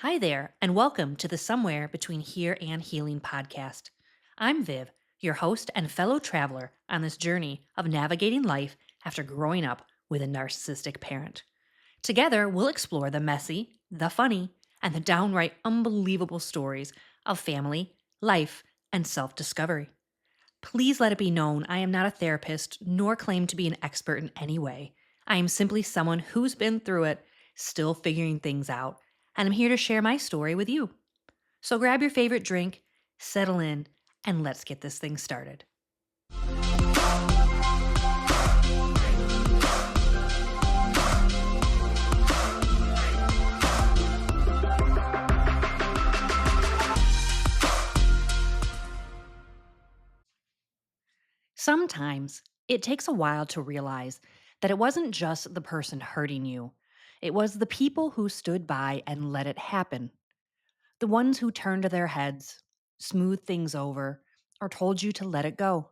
Hi there, and welcome to the Somewhere Between Here and Healing podcast. I'm Viv, your host and fellow traveler on this journey of navigating life after growing up with a narcissistic parent. Together, we'll explore the messy, the funny, and the downright unbelievable stories of family, life, and self discovery. Please let it be known I am not a therapist nor claim to be an expert in any way. I am simply someone who's been through it, still figuring things out, and I'm here to share my story with you. So grab your favorite drink, settle in, and let's get this thing started. Sometimes it takes a while to realize that it wasn't just the person hurting you, it was the people who stood by and let it happen. The ones who turned their heads, smoothed things over, or told you to let it go.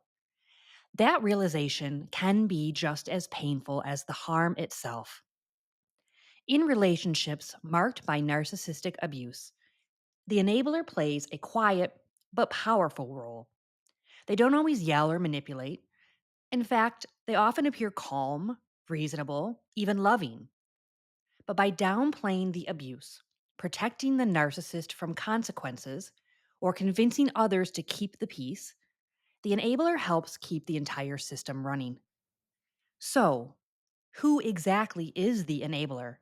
That realization can be just as painful as the harm itself. In relationships marked by narcissistic abuse, the enabler plays a quiet but powerful role. They don't always yell or manipulate. In fact, they often appear calm, reasonable, even loving. But by downplaying the abuse, protecting the narcissist from consequences, or convincing others to keep the peace, the enabler helps keep the entire system running. So, who exactly is the enabler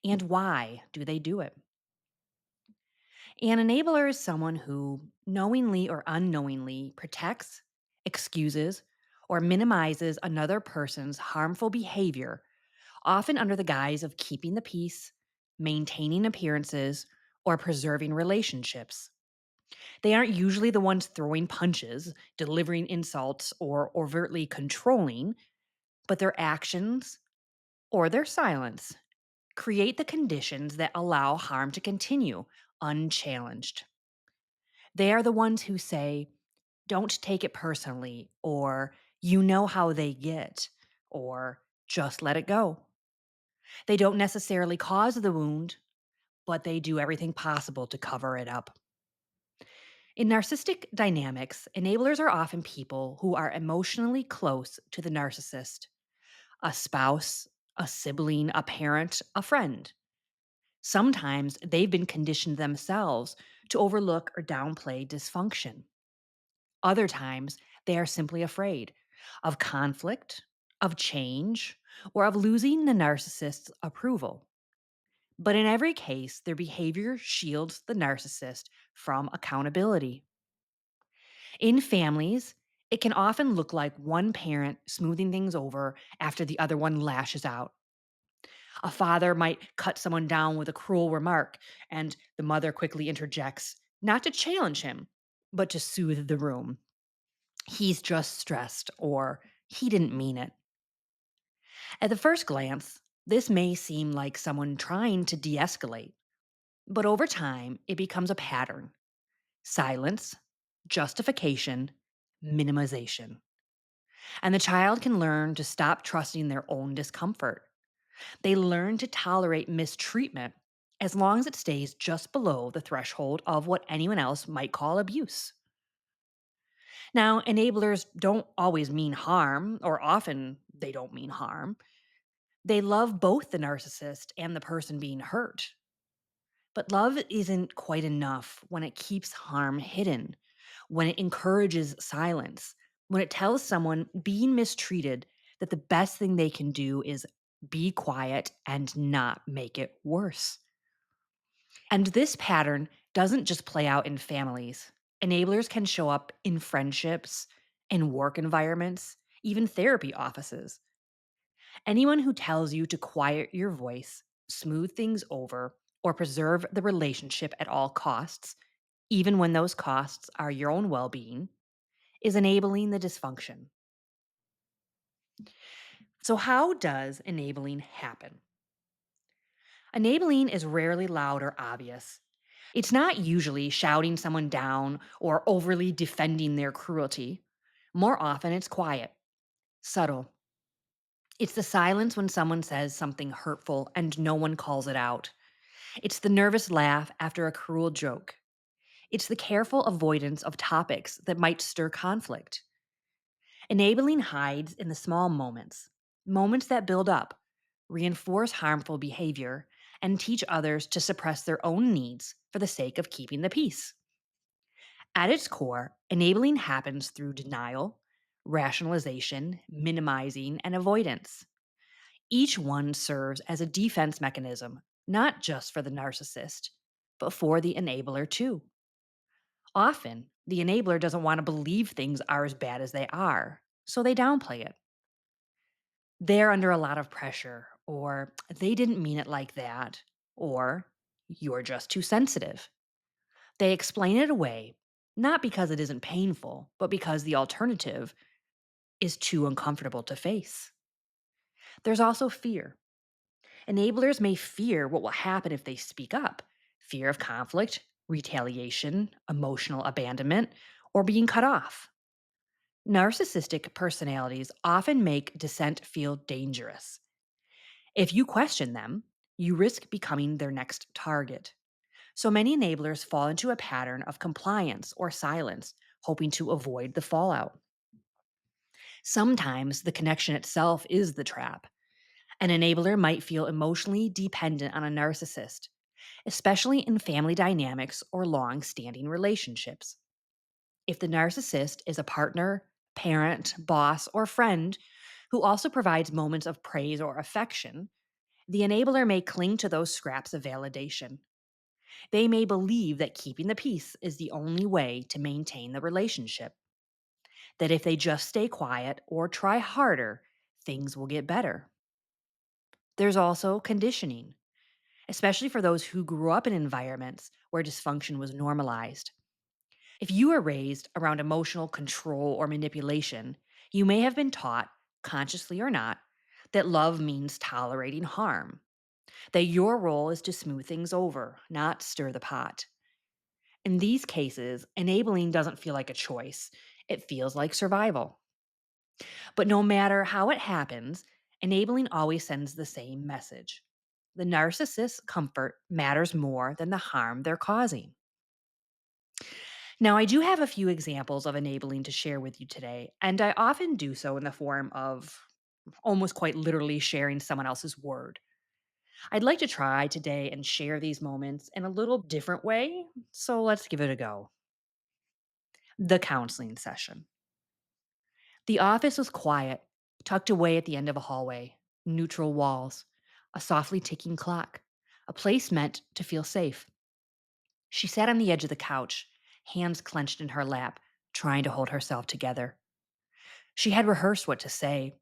and why do they do it? An enabler is someone who, knowingly or unknowingly, protects, excuses, or minimizes another person's harmful behavior, often under the guise of keeping the peace, maintaining appearances, or preserving relationships. They aren't usually the ones throwing punches, delivering insults, or overtly controlling, but their actions or their silence create the conditions that allow harm to continue unchallenged. They are the ones who say, don't take it personally, or you know how they get, or just let it go. They don't necessarily cause the wound, but they do everything possible to cover it up. In narcissistic dynamics, enablers are often people who are emotionally close to the narcissist: a spouse, a sibling, a parent, a friend. Sometimes they've been conditioned themselves to overlook or downplay dysfunction. Other times, they are simply afraid of conflict, of change, or of losing the narcissist's approval. But in every case, their behavior shields the narcissist from accountability. In families, it can often look like one parent smoothing things over after the other one lashes out. A father might cut someone down with a cruel remark, and the mother quickly interjects, not to challenge him, but to soothe the room. He's just stressed, or he didn't mean it. At the first glance, this may seem like someone trying to de escalate, but over time, it becomes a pattern: silence, justification, minimization. And the child can learn to stop trusting their own discomfort. They learn to tolerate mistreatment as long as it stays just below the threshold of what anyone else might call abuse. Now, enablers don't always mean harm, or often they don't mean harm. They love both the narcissist and the person being hurt. But love isn't quite enough when it keeps harm hidden, when it encourages silence, when it tells someone being mistreated that the best thing they can do is be quiet and not make it worse. And this pattern doesn't just play out in families. Enablers can show up in friendships, in work environments, even therapy offices. Anyone who tells you to quiet your voice, smooth things over, or preserve the relationship at all costs, even when those costs are your own well being, is enabling the dysfunction. So, how does enabling happen? Enabling is rarely loud or obvious. It's not usually shouting someone down or overly defending their cruelty. More often, it's quiet, subtle. It's the silence when someone says something hurtful and no one calls it out. It's the nervous laugh after a cruel joke. It's the careful avoidance of topics that might stir conflict. Enabling hides in the small moments, moments that build up, reinforce harmful behavior, and teach others to suppress their own needs for the sake of keeping the peace. At its core, enabling happens through denial, rationalization, minimizing, and avoidance. Each one serves as a defense mechanism, not just for the narcissist, but for the enabler too. Often, the enabler doesn't want to believe things are as bad as they are, so they downplay it. They're under a lot of pressure, or they didn't mean it like that, or you're just too sensitive. They explain it away, not because it isn't painful, but because the alternative is too uncomfortable to face. There's also fear. Enablers may fear what will happen if they speak up: fear of conflict, retaliation, emotional abandonment, or being cut off. Narcissistic personalities often make dissent feel dangerous. If you question them, you risk becoming their next target. So many enablers fall into a pattern of compliance or silence, hoping to avoid the fallout. Sometimes the connection itself is the trap. An enabler might feel emotionally dependent on a narcissist, especially in family dynamics or long standing relationships. If the narcissist is a partner, parent, boss, or friend who also provides moments of praise or affection, the enabler may cling to those scraps of validation. They may believe that keeping the peace is the only way to maintain the relationship, that if they just stay quiet or try harder, things will get better. There's also conditioning, especially for those who grew up in environments where dysfunction was normalized. If you were raised around emotional control or manipulation, you may have been taught, consciously or not, that love means tolerating harm, that your role is to smooth things over, not stir the pot. In these cases, enabling doesn't feel like a choice, it feels like survival. But no matter how it happens, enabling always sends the same message: the narcissist's comfort matters more than the harm they're causing. Now, I do have a few examples of enabling to share with you today, and I often do so in the form of almost quite literally sharing someone else's word. I'd like to try today and share these moments in a little different way, so let's give it a go. The counseling session. The office was quiet, tucked away at the end of a hallway, neutral walls, a softly ticking clock, a place meant to feel safe. She sat on the edge of the couch, hands clenched in her lap, trying to hold herself together. She had rehearsed what to say.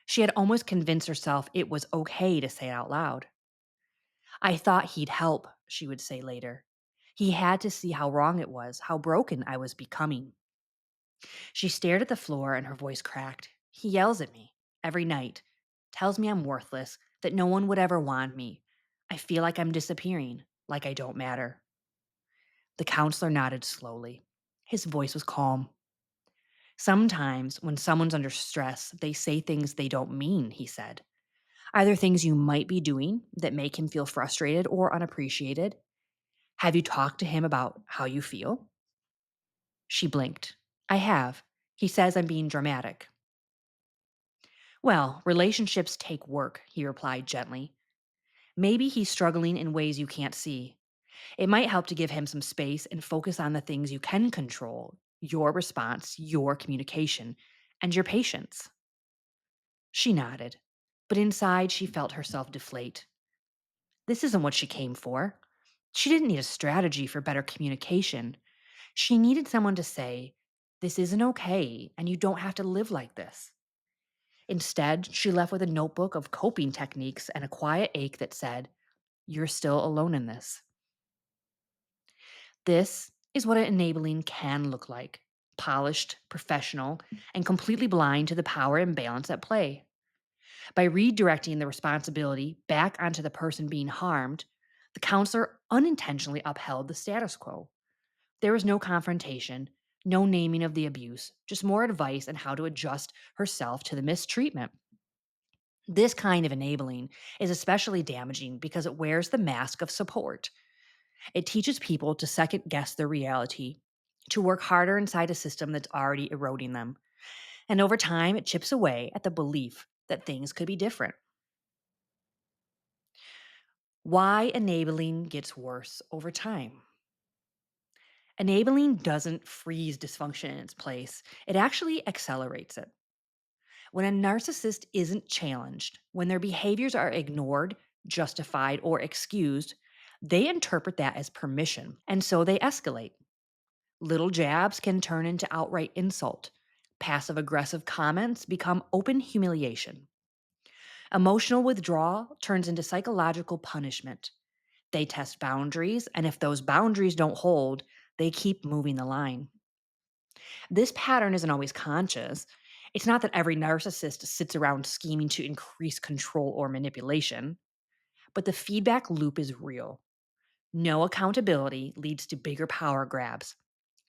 She had almost convinced herself it was okay to say it out loud. I thought he'd help, she would say later. He had to see how wrong it was, how broken I was becoming. She stared at the floor and her voice cracked. He yells at me every night, tells me I'm worthless, that no one would ever want me. I feel like I'm disappearing, like I don't matter. The counselor nodded slowly. His voice was calm. Sometimes, when someone's under stress, they say things they don't mean, he said. Are there things you might be doing that make him feel frustrated or unappreciated? Have you talked to him about how you feel? She blinked. I have. He says I'm being dramatic. Well, relationships take work, he replied gently. Maybe he's struggling in ways you can't see. It might help to give him some space and focus on the things you can control: your response, your communication, and your patience. She nodded, but inside she felt herself deflate. This isn't what she came for. She didn't need a strategy for better communication. She needed someone to say, this isn't okay, and you don't have to live like this. Instead, she left with a notebook of coping techniques and a quiet ache that said, you're still alone in this. This is what an enabling can look like: polished, professional, and completely blind to the power imbalance at play. By redirecting the responsibility back onto the person being harmed, the counselor unintentionally upheld the status quo. There was no confrontation, no naming of the abuse, just more advice on how to adjust herself to the mistreatment. This kind of enabling is especially damaging because it wears the mask of support. It teaches people to second guess their reality, to work harder inside a system that's already eroding them. And over time, it chips away at the belief that things could be different. Why enabling gets worse over time. Enabling doesn't freeze dysfunction in its place, it actually accelerates it. When a narcissist isn't challenged, when their behaviors are ignored, justified, or excused, they interpret that as permission, and so they escalate. Little jabs can turn into outright insult. Passive aggressive comments become open humiliation. Emotional withdrawal turns into psychological punishment. They test boundaries, and if those boundaries don't hold, they keep moving the line. This pattern isn't always conscious. It's not that every narcissist sits around scheming to increase control or manipulation, but the feedback loop is real. No accountability leads to bigger power grabs.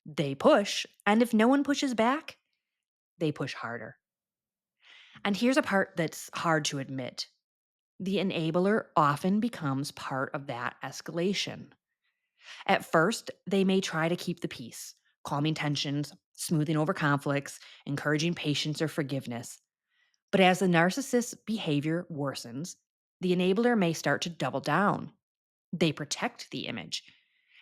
They push, and if no one pushes back, they push harder. And here's a part that's hard to admit: the enabler often becomes part of that escalation. At first, they may try to keep the peace, calming tensions, smoothing over conflicts, encouraging patience or forgiveness. But as the narcissist's behavior worsens, the enabler may start to double down. They protect the image.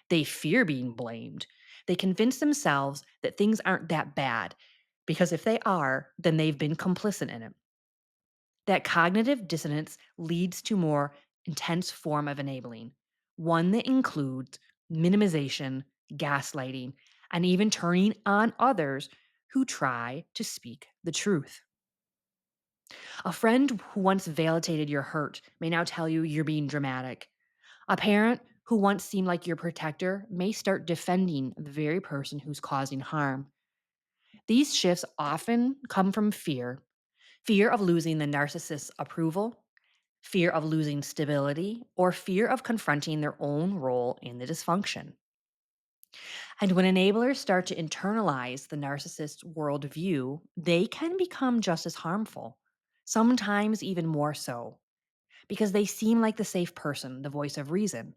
They fear being blamed. They convince themselves that things aren't that bad, because if they are, then they've been complicit in it. That cognitive dissonance leads to more intense form of enabling, one that includes minimization, gaslighting, and even turning on others who try to speak the truth. A friend who once validated your hurt may now tell you you're being dramatic. A parent who once seemed like your protector may start defending the very person who's causing harm. These shifts often come from fear of losing the narcissist's approval, fear of losing stability, or fear of confronting their own role in the dysfunction. And when enablers start to internalize the narcissist's worldview, they can become just as harmful, sometimes even more so, because they seem like the safe person, the voice of reason,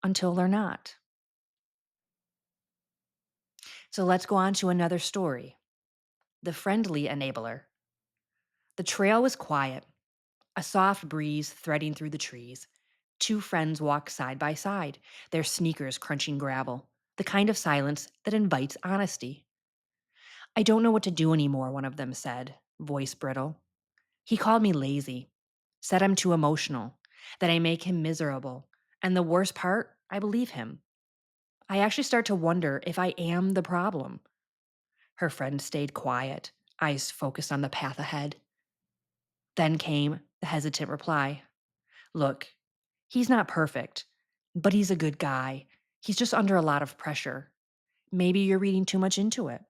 until they're not. So let's go on to another story: the friendly enabler. The trail was quiet, a soft breeze threading through the trees. Two friends walked side by side, their sneakers crunching gravel, the kind of silence that invites honesty. "I don't know what to do anymore," one of them said, voice brittle. "He called me lazy, said I'm too emotional, that I make him miserable. And the worst part, I believe him. I actually start to wonder if I am the problem." Her friend stayed quiet, eyes focused on the path ahead. Then came the hesitant reply: "Look, he's not perfect, but he's a good guy. He's just under a lot of pressure. Maybe you're reading too much into it."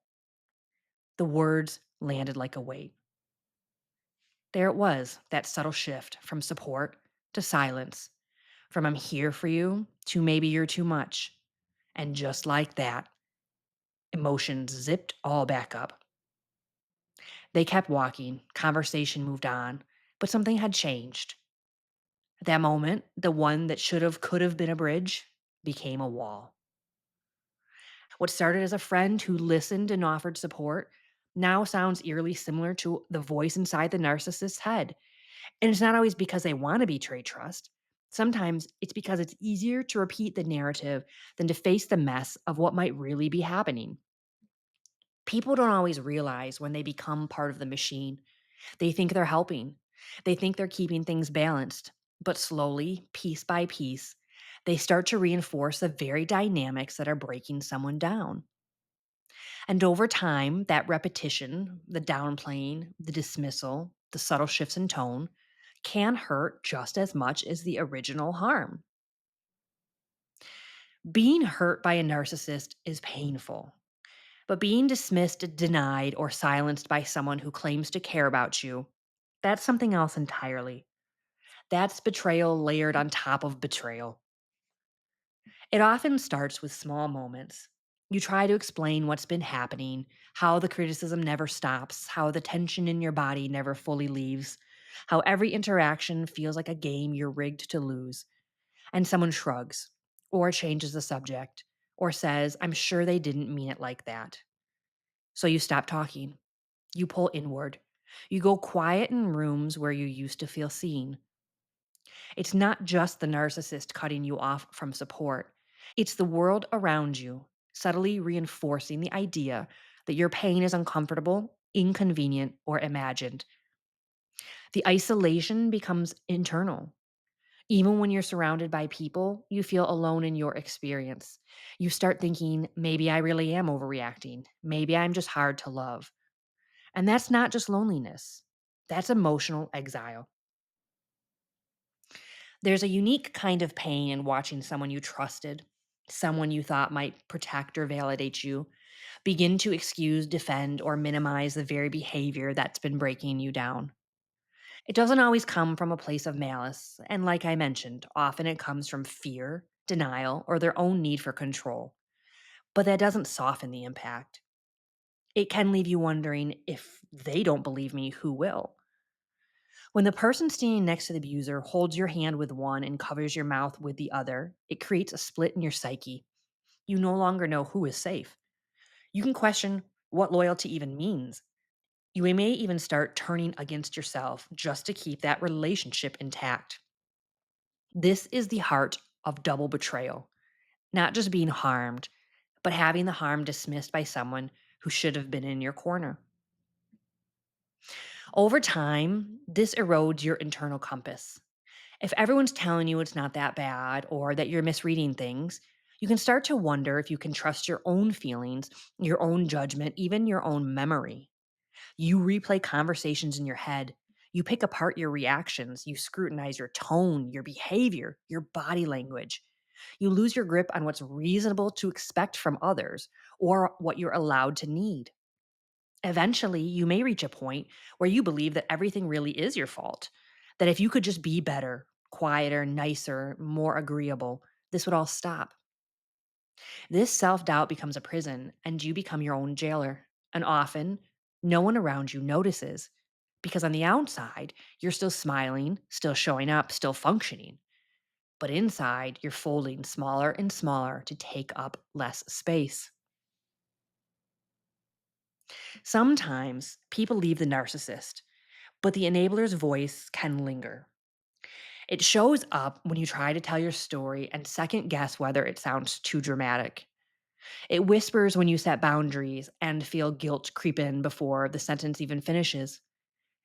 The words landed like a weight. There it was, that subtle shift from support to silence, from "I'm here for you" to "maybe you're too much." And just like that, emotions zipped all back up. They kept walking, conversation moved on, but something had changed. At that moment, the one that should have, could have been a bridge became a wall. What started as a friend who listened and offered support now sounds eerily similar to the voice inside the narcissist's head. And it's not always because they want to betray trust. Sometimes it's because it's easier to repeat the narrative than to face the mess of what might really be happening. People don't always realize when they become part of the machine. They think they're helping, they think they're keeping things balanced. But slowly, piece by piece, they start to reinforce the very dynamics that are breaking someone down. And over time, that repetition, the downplaying, the dismissal, the subtle shifts in tone, can hurt just as much as the original harm. Being hurt by a narcissist is painful, but being dismissed, denied, or silenced by someone who claims to care about you, that's something else entirely. That's betrayal layered on top of betrayal. It often starts with small moments. You try to explain what's been happening, how the criticism never stops, how the tension in your body never fully leaves. how every interaction feels like a game you're rigged to lose, and someone shrugs, or changes the subject, or says, I'm sure they didn't mean it like that. So you stop talking, you pull inward, you go quiet in rooms where you used to feel seen. It's not just the narcissist cutting you off from support, it's the world around you subtly reinforcing the idea that your pain is uncomfortable, inconvenient, or imagined. The isolation becomes internal. Even when you're surrounded by people, you feel alone in your experience. You start thinking, maybe I really am overreacting. Maybe I'm just hard to love. And that's not just loneliness, that's emotional exile. There's a unique kind of pain in watching someone you trusted, someone you thought might protect or validate you, begin to excuse, defend, or minimize the very behavior that's been breaking you down. It doesn't always come from a place of malice, and like I mentioned, often it comes from fear, denial, or their own need for control. But that doesn't soften the impact. It can leave you wondering, if they don't believe me, who will? When the person standing next to the abuser holds your hand with one and covers your mouth with the other, it creates a split in your psyche. You no longer know who is safe. You can question what loyalty even means. You may even start turning against yourself just to keep that relationship intact. This is the heart of double betrayal, not just being harmed, but having the harm dismissed by someone who should have been in your corner. Over time, this erodes your internal compass. If everyone's telling you it's not that bad or that you're misreading things, you can start to wonder if you can trust your own feelings, your own judgment, even your own memory. You replay conversations in your head. You pick apart your reactions. You scrutinize your tone, your behavior, your body language. You lose your grip on what's reasonable to expect from others or what you're allowed to need. Eventually, you may reach a point where you believe that everything really is your fault, that if you could just be better, quieter, nicer, more agreeable, this would all stop. This self doubt becomes a prison, and you become your own jailer. And often, no one around you notices because on the outside, you're still smiling, still showing up, still functioning. But inside, you're folding smaller and smaller to take up less space. Sometimes people leave the narcissist, but the enabler's voice can linger. It shows up when you try to tell your story and second guess whether it sounds too dramatic. It whispers when you set boundaries and feel guilt creep in before the sentence even finishes.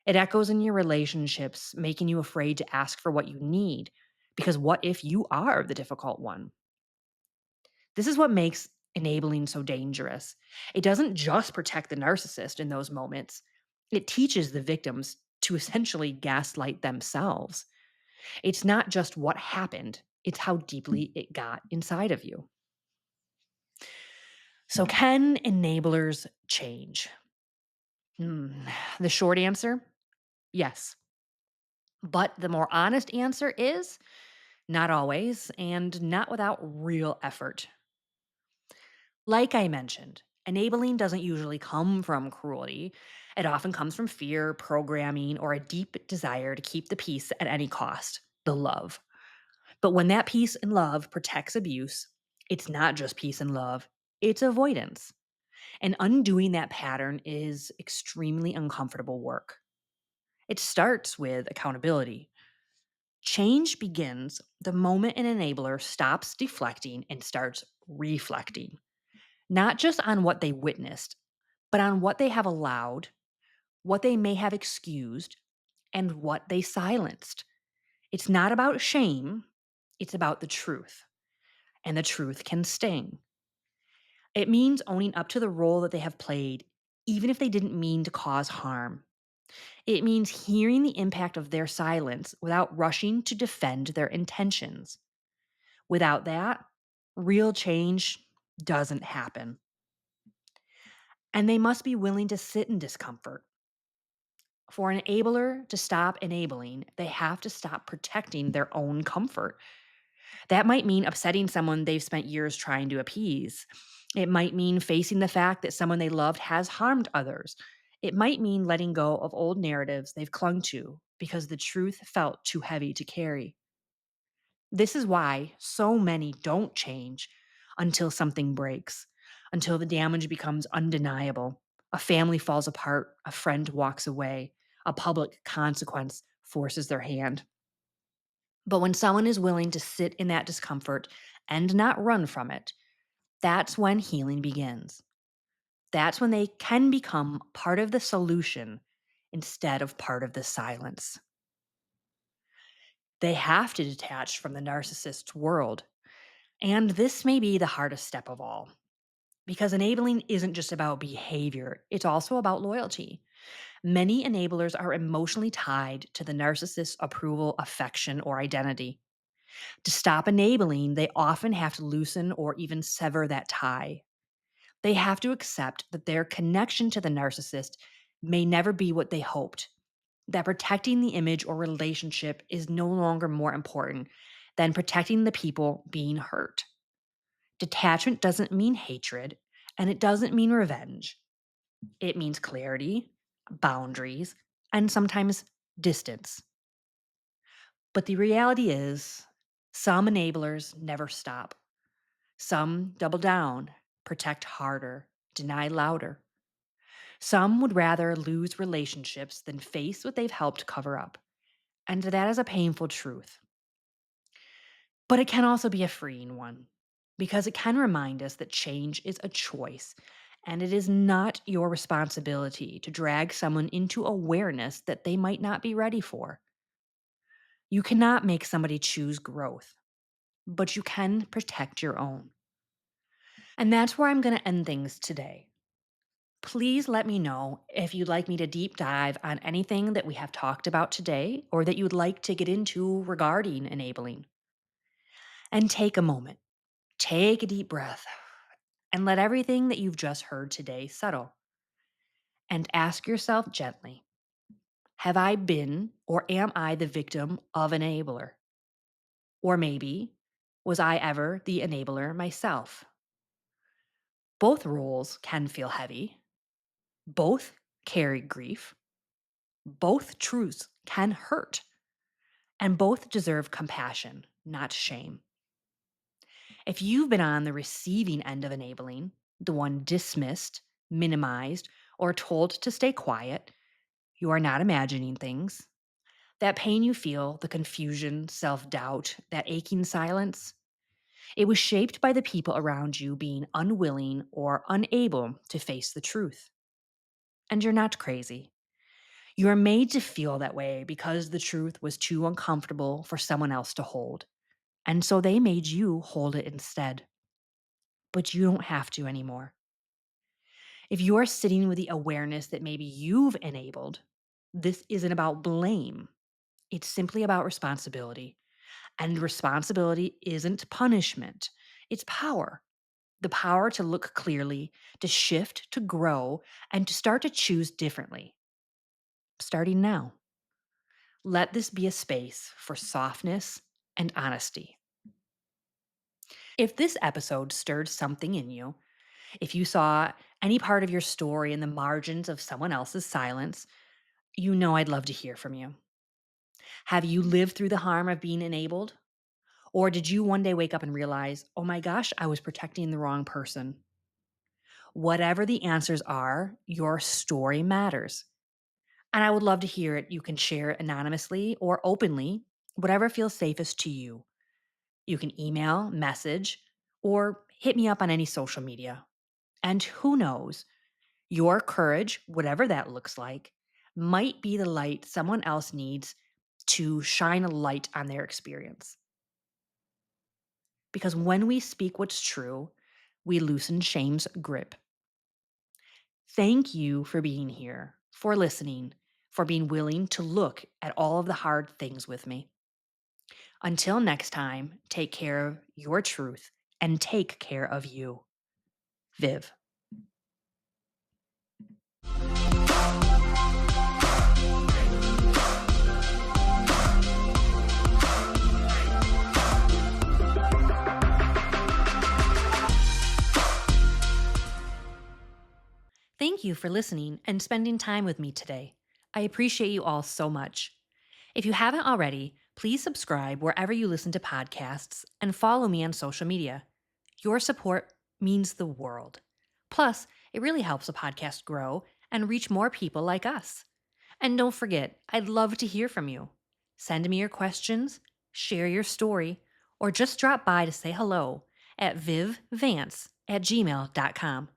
It echoes in your relationships, making you afraid to ask for what you need, because what if you are the difficult one? This is what makes enabling so dangerous. It doesn't just protect the narcissist in those moments, it teaches the victims to essentially gaslight themselves. It's not just what happened, it's how deeply it got inside of you. So, can enablers change? Hmm. The short answer, yes. But the more honest answer is not always, and not without real effort. Like I mentioned, enabling doesn't usually come from cruelty. It often comes from fear, programming, or a deep desire to keep the peace at any cost, the love. But when that peace and love protects abuse, it's not just peace and love, it's avoidance. And undoing that pattern is extremely uncomfortable work. It starts with accountability. Change begins the moment an enabler stops deflecting and starts reflecting, not just on what they witnessed, but on what they have allowed, what they may have excused, and what they silenced. It's not about shame, it's about the truth. And the truth can sting. It means owning up to the role that they have played, even if they didn't mean to cause harm. It means hearing the impact of their silence without rushing to defend their intentions. Without that, real change doesn't happen. And they must be willing to sit in discomfort. For an enabler to stop enabling, they have to stop protecting their own comfort. That might mean upsetting someone they've spent years trying to appease. It might mean facing the fact that someone they loved has harmed others. It might mean letting go of old narratives they've clung to, because the truth felt too heavy to carry. This is why so many don't change until something breaks, until the damage becomes undeniable. A family falls apart, a friend walks away, a public consequence forces their hand. But when someone is willing to sit in that discomfort and not run from it, that's when healing begins. That's when they can become part of the solution instead of part of the silence. They have to detach from the narcissist's world. And this may be the hardest step of all, because enabling isn't just about behavior, it's also about loyalty. Many enablers are emotionally tied to the narcissist's approval, affection, or identity. To stop enabling, they often have to loosen or even sever that tie. They have to accept that their connection to the narcissist may never be what they hoped, that protecting the image or relationship is no longer more important than protecting the people being hurt. Detachment doesn't mean hatred, and it doesn't mean revenge. It means clarity, boundaries, and sometimes distance. But the reality is, some enablers never stop. Some double down, protect harder, deny louder. Some would rather lose relationships than face what they've helped cover up. And that is a painful truth. But it can also be a freeing one because it can remind us that change is a choice and it is not your responsibility to drag someone into awareness that they might not be ready for. You cannot make somebody choose growth, but you can protect your own. And that's where I'm going to end things today. Please let me know if you'd like me to deep dive on anything that we have talked about today or that you would like to get into regarding enabling. And take a moment, take a deep breath, and let everything that you've just heard today settle. And ask yourself gently, have I been or am I the victim of an enabler? Or maybe, was I ever the enabler myself? Both roles can feel heavy, both carry grief, both truths can hurt, and both deserve compassion, not shame. If you've been on the receiving end of enabling, the one dismissed, minimized, or told to stay quiet, you are not imagining things. That pain you feel, the confusion, self doubt, that aching silence, it was shaped by the people around you being unwilling or unable to face the truth. And you're not crazy. You are made to feel that way because the truth was too uncomfortable for someone else to hold. And so they made you hold it instead. But you don't have to anymore. If you're sitting with the awareness that maybe you've enabled, this isn't about blame. It's simply about responsibility. And responsibility isn't punishment, it's power. The power to look clearly, to shift, to grow, and to start to choose differently. Starting now. Let this be a space for softness and honesty. If this episode stirred something in you, if you saw any part of your story in the margins of someone else's silence, you know I'd love to hear from you. Have you lived through the harm of being enabled? Or did you one day wake up and realize, oh my gosh, I was protecting the wrong person? Whatever the answers are, your story matters. And I would love to hear it. You can share it anonymously or openly, whatever feels safest to you. You can email, message, or hit me up on any social media. And who knows, your courage, whatever that looks like, might be the light someone else needs to shine a light on their experience. Because when we speak what's true, we loosen shame's grip. Thank you for being here, for listening, for being willing to look at all of the hard things with me. Until next time, take care of your truth and take care of you. Viv. Thank you for listening and spending time with me today. I appreciate you all so much. If you haven't already, please subscribe wherever you listen to podcasts and follow me on social media. Your support means the world. Plus, it really helps a podcast grow and reach more people like us. And don't forget, I'd love to hear from you. Send me your questions, share your story, or just drop by to say hello at vivvance@gmail.com.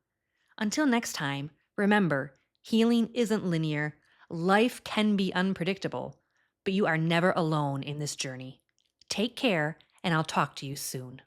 Until next time, remember, healing isn't linear, life can be unpredictable, but you are never alone in this journey. Take care, and I'll talk to you soon.